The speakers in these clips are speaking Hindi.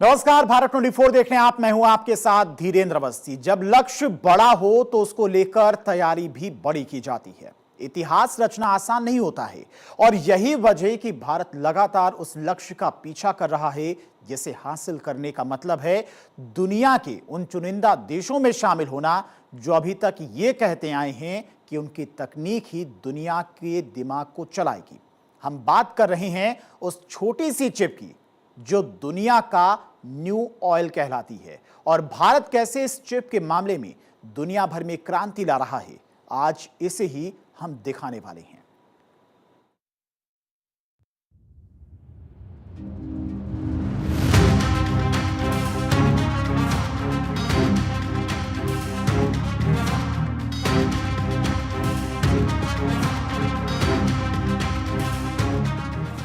नमस्कार, भारत 24 देख रहे हैं आप। मैं हूं आपके साथ धीरेन्द्र अवस्थी। जब लक्ष्य बड़ा हो तो उसको लेकर तैयारी भी बड़ी की जाती है। इतिहास रचना आसान नहीं होता है और यही वजह है कि भारत लगातार उस लक्ष्य का पीछा कर रहा है जिसे हासिल करने का मतलब है दुनिया के उन चुनिंदा देशों में शामिल होना जो अभी तक ये कहते आए हैं कि उनकी तकनीक ही दुनिया के दिमाग को चलाएगी। हम बात कर रहे हैं उस छोटी सी चिप की जो दुनिया का न्यू ऑयल कहलाती है और भारत कैसे इस चिप के मामले में दुनिया भर में क्रांति ला रहा है, आज इसे ही हम दिखाने वाले हैं।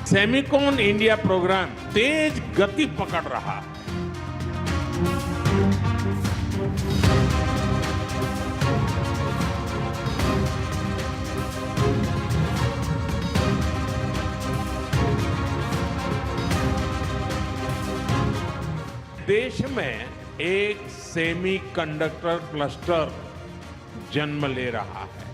सेमिकॉन इंडिया प्रोग्राम तेज गति पकड़ रहा है। देश में एक सेमीकंडक्टर क्लस्टर जन्म ले रहा है।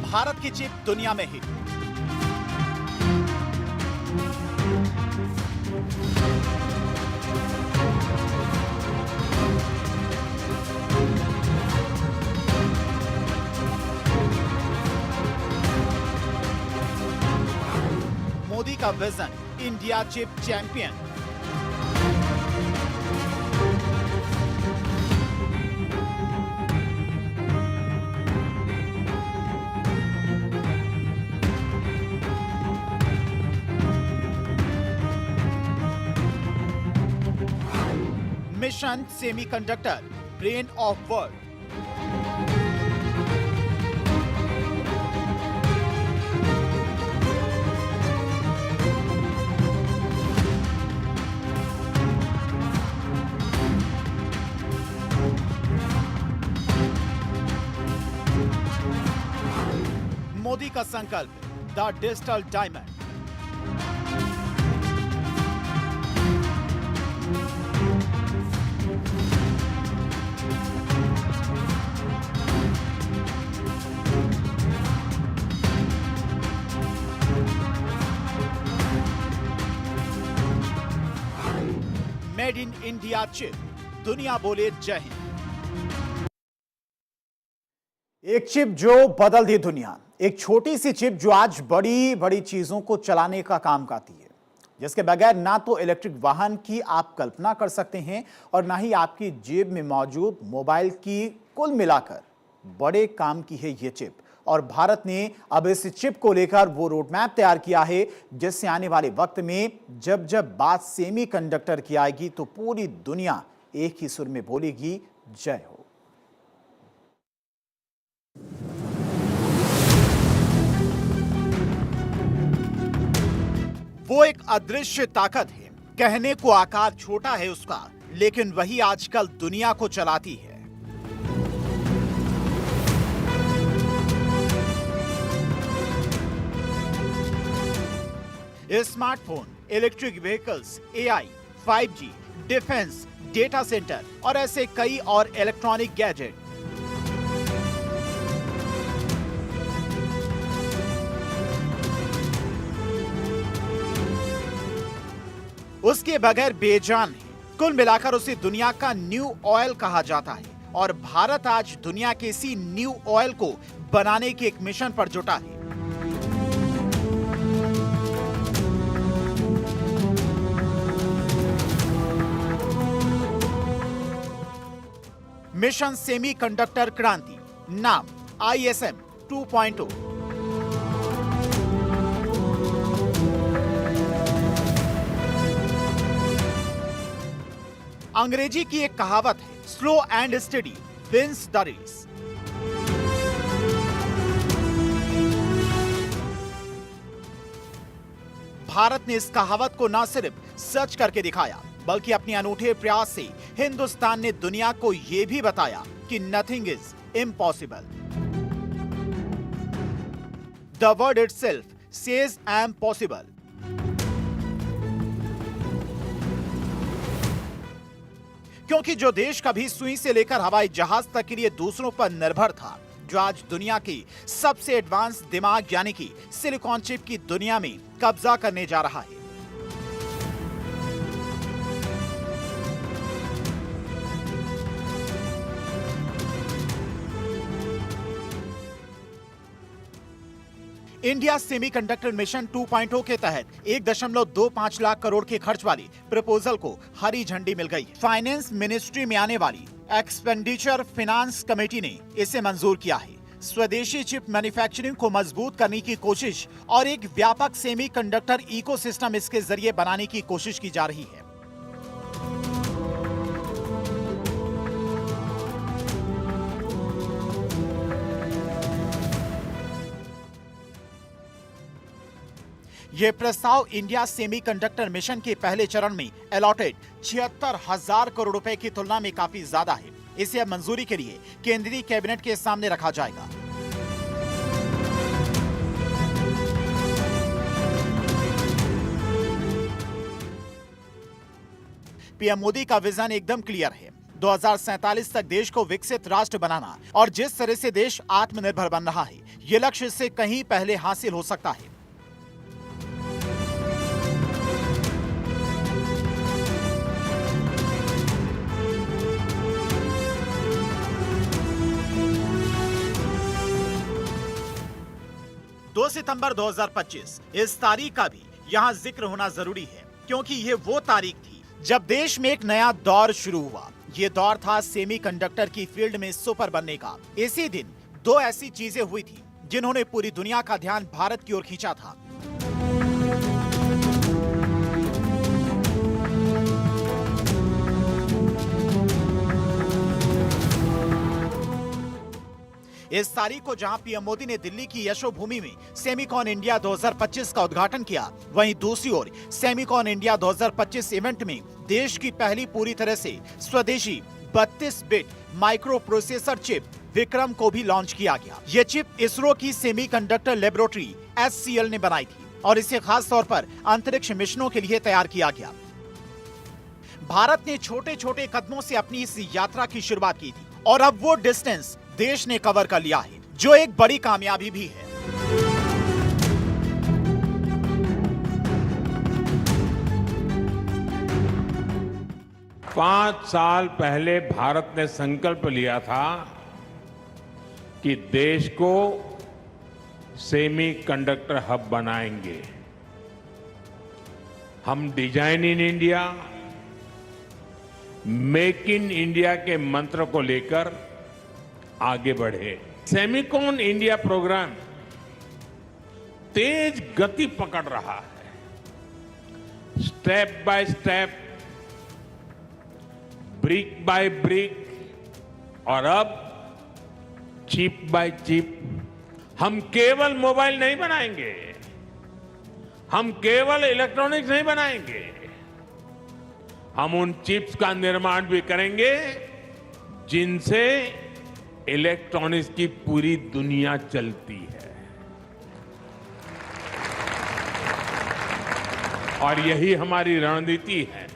भारत की चिप दुनिया में हिट। मोदी का vision India chip champion. Mission semiconductor brain of world. Modi का संकल्प the digital diamond. Made in India chip, दुनिया बोले जय हिंद। एक चिप जो बदल दी दुनिया, एक छोटी सी चिप जो आज बड़ी बड़ी चीजों को चलाने का काम करती है, जिसके बगैर ना तो इलेक्ट्रिक वाहन की आप कल्पना कर सकते हैं और ना ही आपकी जेब में मौजूद मोबाइल की। कुल मिलाकर बड़े काम की है ये चिप और भारत ने अब इस चिप को लेकर वो रोड मैप तैयार किया है जिससे आने वाले वक्त में जब जब बात सेमीकंडक्टर की आएगी तो पूरी दुनिया एक ही सुर में बोलेगी जय हो। वो एक अदृश्य ताकत है, कहने को आकार छोटा है उसका, लेकिन वही आजकल दुनिया को चलाती है। Smartphone, electric vehicles, AI, 5G, defence, data centre और ऐसे कई और इलेक्ट्रॉनिक गैजेट। उसके बगैर बेजान है। कुल मिलाकर उसे दुनिया का न्यू ऑयल कहा जाता है और भारत आज दुनिया के इसी न्यू ऑयल को बनाने के एक मिशन पर जुटा है। मिशन सेमीकंडक्टर क्रांति, नाम ISM 2.0। अंग्रेजी की एक कहावत है, slow and steady wins the race. Bharat ने इस कहावत को न सिर्फ सच करके दिखाया बल्कि अपने अनूठे प्रयास से हिंदुस्तान ने दुनिया को यह भी बताया कि nothing is impossible. The word itself says I am possible. क्योंकि जो देश कभी सुई से लेकर हवाई जहाज तक के लिए दूसरों पर निर्भर था, जो आज दुनिया की सबसे एडवांस दिमाग यानी कि सिलिकॉन चिप की दुनिया में कब्जा करने जा रहा है। इंडिया सेमीकंडक्टर मिशन 2.0 के तहत 1.25 लाख करोड़ के खर्च वाली प्रपोजल को हरी झंडी मिल गई। फाइनेंस मिनिस्ट्री में आने वाली एक्सपेंडिचर फाइनेंस कमेटी ने इसे मंजूर किया है। स्वदेशी चिप मैन्युफैक्चरिंग को मजबूत करने की कोशिश और एक व्यापक सेमीकंडक्टर इकोसिस्टम इसके जरिए बनाने की कोशिश की जा रही है। यह प्रस्ताव इंडिया सेमीकंडक्टर मिशन के पहले चरण में अलॉटेड 76,000 करोड़ रुपए की तुलना में काफी ज्यादा है। इसे अब मंजूरी के लिए केंद्रीय कैबिनेट के सामने रखा जाएगा। पीएम मोदी का विजन एकदम क्लियर है। 2047 तक देश को विकसित राष्ट्र बनाना और जिस तरह से देश आत्मनिर्भर बन रहा है, ये लक्ष्य इससे कहीं पहले हासिल हो सकता है। सितंबर 2025 इस तारीख का भी यहाँ जिक्र होना जरूरी है, क्योंकि ये वो तारीख थी जब देश में एक नया दौर शुरू हुआ। ये दौर था सेमीकंडक्टर की फील्ड में सुपर बनने का। इसी दिन दो ऐसी चीजें हुई थी जिन्होंने पूरी दुनिया का ध्यान भारत की ओर खींचा था। इस तारीख को जहां पीएम मोदी ने दिल्ली की यशोभूमि में सेमीकॉन इंडिया 2025 का उद्घाटन किया, वहीं दूसरी ओर सेमीकॉन इंडिया 2025 इवेंट में देश की पहली पूरी तरह से स्वदेशी 32 bit micro processor chip Vikram को भी लॉन्च किया गया। यह चिप इसरो की सेमीकंडक्टर लेबोरेटरी SCL ने बनाई थी और इसे खास तौर पर अंतरिक्ष मिशनों के लिए तैयार किया गया। भारत ने छोटे छोटे कदमों से अपनी इस यात्रा की शुरुआत की थी और अब वो डिस्टेंस देश ने कवर कर लिया है, जो एक बड़ी कामयाबी भी है। पांच साल पहले भारत ने संकल्प लिया था कि देश को सेमीकंडक्टर हब बनाएंगे। हम design in India, make in India के मंत्र को लेकर आगे बढ़े। सेमीकॉन इंडिया प्रोग्राम तेज गति पकड़ रहा है। Step by step, brick by brick और अब चिप बाय चिप हम केवल मोबाइल नहीं बनाएंगे, हम केवल इलेक्ट्रॉनिक्स नहीं बनाएंगे, हम उन चिप्स का निर्माण भी करेंगे जिनसे इलेक्ट्रॉनिक्स की पूरी दुनिया चलती है। और यही हमारी रणनीति है।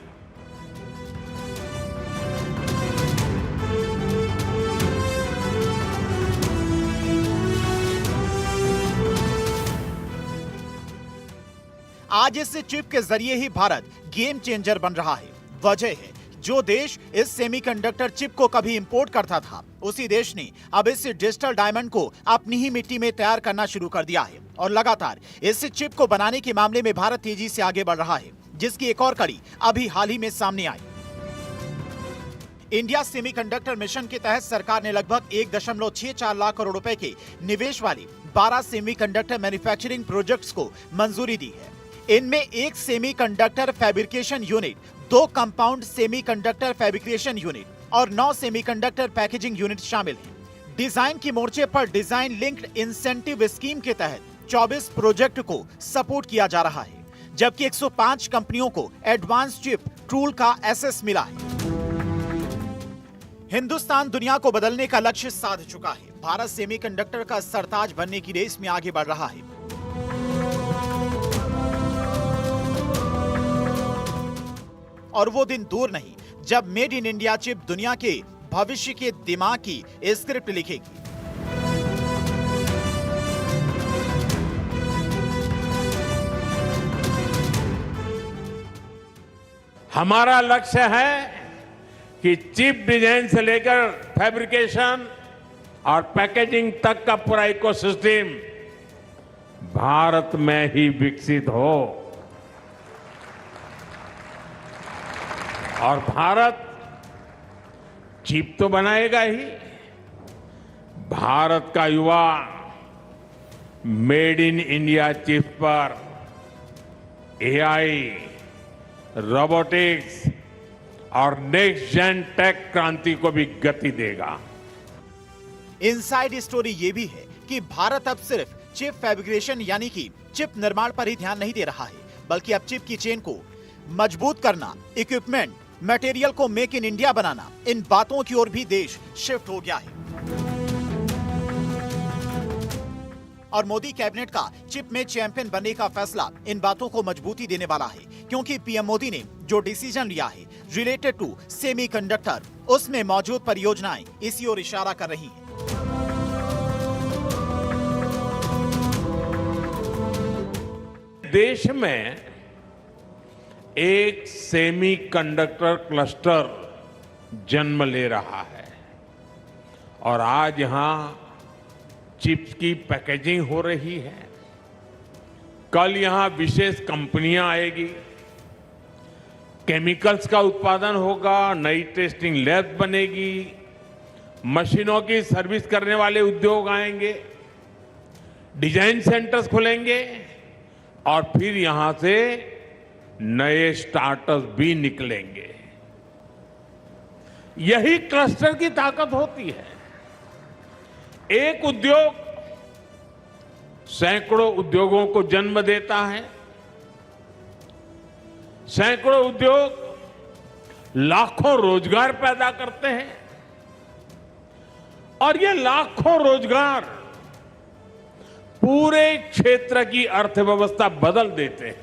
आज इस चिप के जरिए ही भारत गेम चेंजर बन रहा है। वजह है, जो देश इस सेमीकंडक्टर चिप को कभी इंपोर्ट करता था, उसी देश ने अब इस डिजिटल डायमंड को अपनी ही मिट्टी में तैयार करना शुरू कर दिया है और लगातार इस चिप को बनाने के मामले में भारत तेजी से आगे बढ़ रहा है, जिसकी एक और कड़ी अभी हाल ही में सामने आई। इंडिया सेमीकंडक्टर मिशन के तहत सरकार ने लगभग 1.64 लाख करोड़ रुपए के निवेश वाले 12 सेमीकंडक्टर मैन्युफैक्चरिंग प्रोजेक्ट्स को मंजूरी दी है। इनमें एक semiconductor fabrication unit, 2 compound semiconductor fabrication unit और 9 सेमीकंडक्टर पैकेजिंग यूनिट शामिल हैं। डिजाइन की मोर्चे पर डिजाइन लिंक्ड इंसेंटिव स्कीम के तहत 24 प्रोजेक्ट को सपोर्ट किया जा रहा है, जबकि 105 कंपनियों को एडवांस चिप ट्रूल का एसएस मिला है। हिंदुस्तान दुनिया को बदलने का लक्ष्य साध चुका है। भारत सेमीकंडक्टर का सरताज बनने की रेस में आगे बढ़ रहा है। और वो दिन दूर नहीं जब मेड इन इंडिया चिप दुनिया के भविष्य के दिमाग की स्क्रिप्ट लिखेगी। हमारा लक्ष्य है कि चिप डिजाइन से लेकर फैब्रिकेशन और पैकेजिंग तक का पूरा इकोसिस्टम भारत में ही विकसित हो और भारत चिप तो बनाएगा ही, भारत का युवा मेड इन इंडिया चिप पर एआई, रोबोटिक्स और नेक्स्ट जेन टेक क्रांति को भी गति देगा। इनसाइड स्टोरी ये भी है कि भारत अब सिर्फ चिप फैब्रिकेशन यानी कि चिप निर्माण पर ही ध्यान नहीं दे रहा है, बल्कि अब चिप की चेन को मजबूत करना, इक्विपमेंट, मटेरियल को मेक इन इंडिया बनाना, इन बातों की ओर भी देश शिफ्ट हो गया है। और मोदी कैबिनेट का चिप में चैंपियन बनने का फैसला इन बातों को मजबूती देने वाला है, क्योंकि पीएम मोदी ने जो डिसीजन लिया है रिलेटेड टू सेमीकंडक्टर, उसमें मौजूद परियोजनाएं इसी ओर इशारा कर रही हैं। देश में एक सेमीकंडक्टर क्लस्टर जन्म ले रहा है और आज यहां चिप्स की पैकेजिंग हो रही है। कल यहां विशेष कंपनियां आएगी, केमिकल्स का उत्पादन होगा, नई टेस्टिंग लैब बनेगी, मशीनों की सर्विस करने वाले उद्योग आएंगे, डिजाइन सेंटर्स खुलेंगे और फिर यहां से नए स्टार्टअप्स भी निकलेंगे। यही क्लस्टर की ताकत होती है। एक उद्योग सैकड़ों उद्योगों को जन्म देता है, सैकड़ों उद्योग लाखों रोजगार पैदा करते हैं और ये लाखों रोजगार पूरे क्षेत्र की अर्थव्यवस्था बदल देते हैं।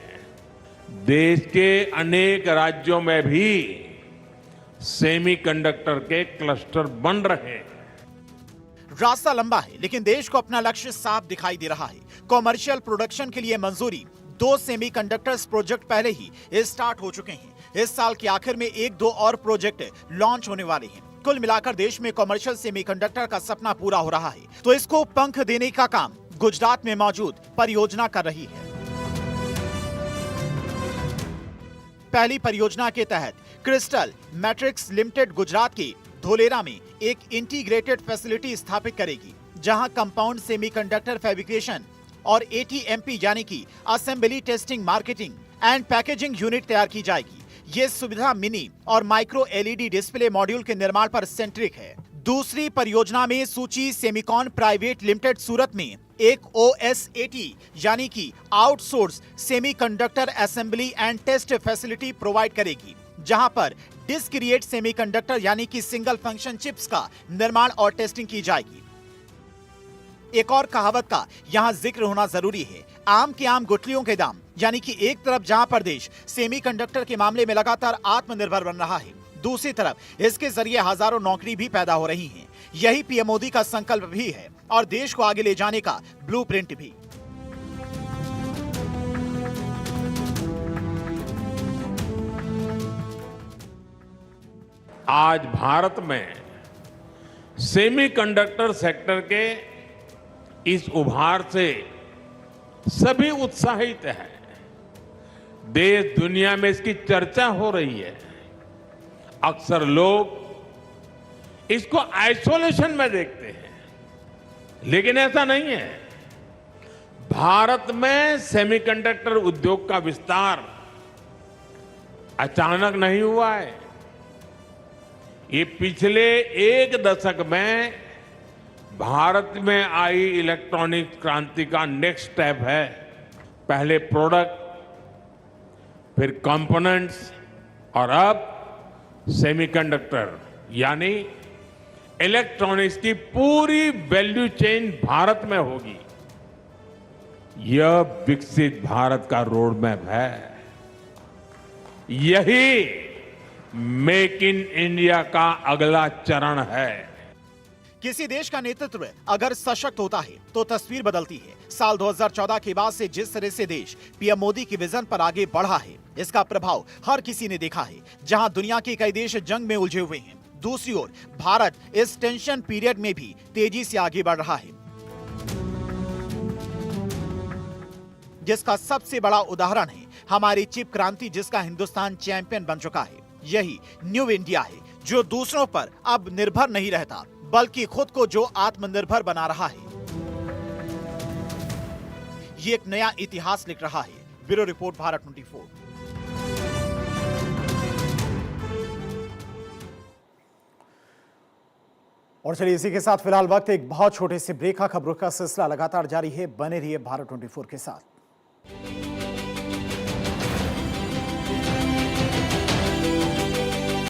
देश के अनेक राज्यों में भी सेमीकंडक्टर के क्लस्टर बन रहे हैं। रास्ता लंबा है, लेकिन देश को अपना लक्ष्य साफ दिखाई दे रहा है। कॉमर्शियल प्रोडक्शन के लिए मंजूरी 2 सेमीकंडक्टर्स प्रोजेक्ट पहले ही स्टार्ट हो चुके हैं। इस साल के आखिर में 1-2 और प्रोजेक्ट लॉन्च होने वाले हैं। कुल मिलाकर देश में कॉमर्शियल सेमीकंडक्टर का सपना पूरा हो रहा है, तो इसको पंख देने का काम गुजरात में मौजूद परियोजना कर रही है। पहली परियोजना के तहत क्रिस्टल मैट्रिक्स लिमिटेड गुजरात के धोलेरा में एक इंटीग्रेटेड फैसिलिटी स्थापित करेगी, जहां कंपाउंड सेमीकंडक्टर फैब्रिकेशन और एटीएमपी यानी कि assembly testing marketing and packaging unit तैयार की जाएगी। ये सुविधा मिनी और माइक्रो एलईडी डिस्प्ले मॉड्यूल के निर्माण पर सेंट्रिक है। दूसरी परियोजना में सूची सेमिकॉन प्राइवेट लिमिटेड सूरत में एक OSAT यानी कि outsource semiconductor assembly and test facility provide करेगी, जहां पर डिस्क्रिएट सेमीकंडक्टर यानी कि सिंगल फंक्शन चिप्स का निर्माण और टेस्टिंग की जाएगी। एक और कहावत का यहां जिक्र होना जरूरी है, आम के आम गुठलियों के दाम। यानी कि एक तरफ जहां पर देश सेमीकंडक्टर के मामले में लगातार आत्मनिर्भर बन रहा है, दूसरी तरफ इसके जरिए हजारों नौकरी भी पैदा हो रही हैं। यही पीएम मोदी का संकल्प भी है और देश को आगे ले जाने का ब्लूप्रिंट भी। आज भारत में सेमीकंडक्टर सेक्टर के इस उभार से सभी उत्साहित हैं। देश दुनिया में इसकी चर्चा हो रही है। अक्सर लोग इसको आइसोलेशन में देखते हैं, लेकिन ऐसा नहीं है। भारत में सेमीकंडक्टर उद्योग का विस्तार अचानक नहीं हुआ है। ये पिछले 1 दशक में भारत में आई इलेक्ट्रॉनिक क्रांति का नेक्स्ट स्टेप है। पहले प्रोडक्ट, फिर कंपोनेंट्स और अब सेमीकंडक्टर यानी इलेक्ट्रॉनिक्स की पूरी वैल्यू चेन भारत में होगी। यह विकसित भारत का रोड मैप है। यही मेक इन इंडिया का अगला चरण है। किसी देश का नेतृत्व अगर सशक्त होता है तो तस्वीर बदलती है। साल 2014 के बाद से जिस तरह से देश पीएम मोदी की विजन पर आगे बढ़ा है, इसका प्रभाव हर किसी ने देखा है। जहां दुनिया के कई देश जंग में उलझे हुए हैं, दूसरी ओर भारत इस टेंशन पीरियड में भी तेजी से आगे बढ़ रहा है, जिसका सबसे बड़ा उदाहरण है हमारी चिप क्रांति, जिसका हिंदुस्तान चैंपियन बन चुका है। यही न्यू इंडिया है जो दूसरों पर अब निर्भर नहीं रहता, बल्कि खुद को जो आत्मनिर्भर बना रहा है। ये एक नया इतिहास लिख रहा है। Bureau report, Bharat 24। और चलिए इसी के साथ फिलहाल वक्त एक बहुत छोटे से ब्रेक का। खबरों का सिलसिला लगातार जारी है, बने रहिए भारत 24 के साथ।